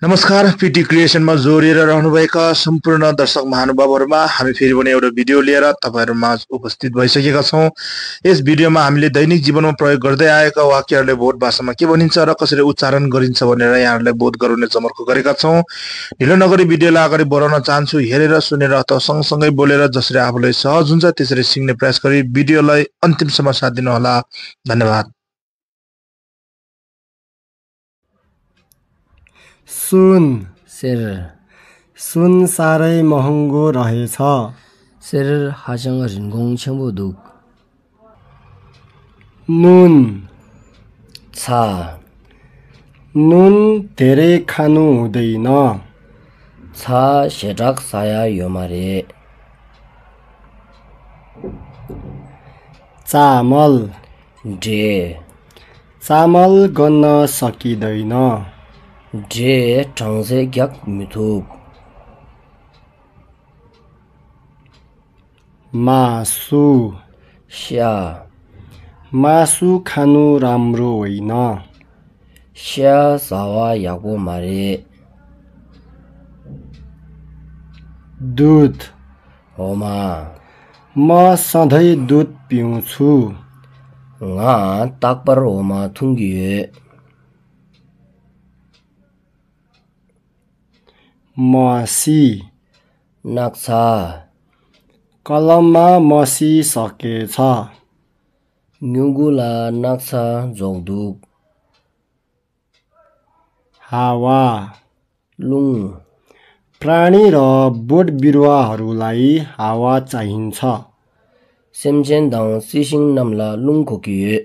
नमस्कार पीटी क्रिएसनमा जोडिएर रहनुभएका सम्पूर्ण दर्शक महानुभावहरुमा हामी फेरि पनि एउटा भिडियो लिएर तपाईहरुमा उपस्थित भइसकेका छौं। यस भिडियोमा हामीले दैनिक जीवनमा प्रयोग गर्दै आएका वाक्यहरुले बोध भाषामा के भनिन्छ र कसरी उच्चारण गरिन्छ भनेर यहाँहरुलाई बोध गराउने जमर्को गरेका छौं। ढिलो नगरी भिडियोलाई अगाडि बढाउन चाहन्छु। हेरेर सुनेर अथवा सँगसँगै बोलेर जसरी आफूलाई सहज हुन्छ त्यसरी सिक्ने प्रयास गरी भिडियोलाई अन्तिमसम्म साथ दिनु होला। धन्यवाद। सुन सेर सुन साह्रै महँगो रहेछ। सेर हासँग रिन्गोङ छेम्बुदुक नुन छा नुन धेरै खानु हुँदैन। छा सेटाक साया योमारे चामल डे चामल गन्न सकिँदैन। डे ठंसे ग्याक मिथुक मासु स्या मासु खानु राम्रो होइन। स्या सावा याको मारे दुध होमा म सधैँ दुध पिउँछु। nga takpar होमा थुङ्गिए मसी नाक्सा कलममा मसी सकेछ। न्युगुला नाक्सा जोगदुक हावा लुङ प्राणी र बोट बिरुवाहरूलाई हावा चाहिन्छ। सेमचेन दाङ सिसिङ नम्ला लुङ खोकिए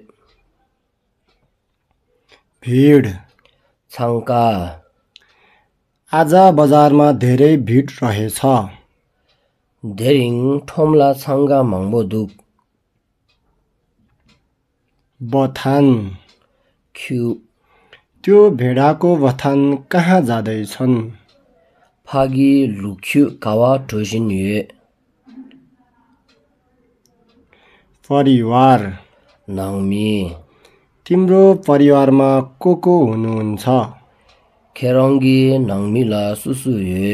भिड छाङ्का आज बजारमा धेरै भिड रहेछ। धेरिङ ठोम्ला छाङ्गा माङ्बोदुक बथान ख्यु त्यो भेडाको बथान कहाँ जाँदैछन्। फागी लुख्यु कावा ठोसिन्युए परिवार नाङ्मी तिम्रो परिवारमा को हुनुहुन्छ। खेरङ्गी नाङ्मिला सुसुए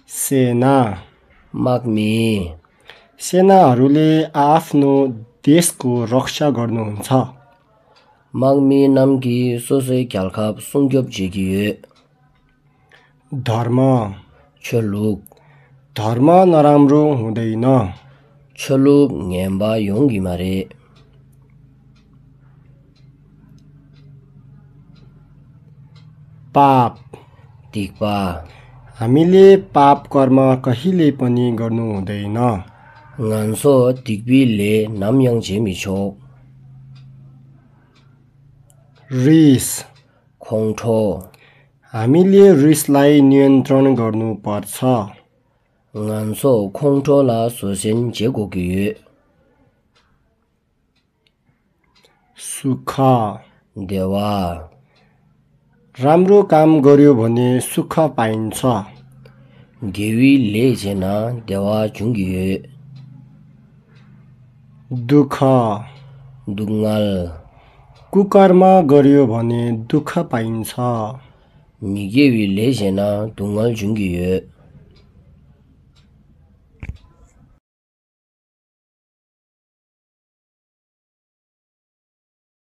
सेना माग्मी सेनाहरूले आफ्नो देशको रक्षा गर्नुहुन्छ। माग्मी नाम्की सोसे क्यालखाप सुङ्क्योप झिकिए धर्म छलुक धर्म नराम्रो हुँदैन। छलुक ङेम्बा योङ्गी मारे पाप तिक्पा हामीले पाप कर्म कहिले पनि गर्नु हुँदैन। nganso tikbile namyang chemicho रिस खोङठो हामीले रिसलाई नियन्त्रण गर्नुपर्छ। nganso खोङठो ला सोसेन जेगोकिए सुख देवा राम्रो काम गर्यो भने सुख पाइन्छ। गेवी ले जेना देवा जुङ्गिए दुःख दुङ्गाल कुकर्म गर्यो भने दुःख पाइन्छ। मिगेवी ले जेना दुङ्गाल जुङ्गिए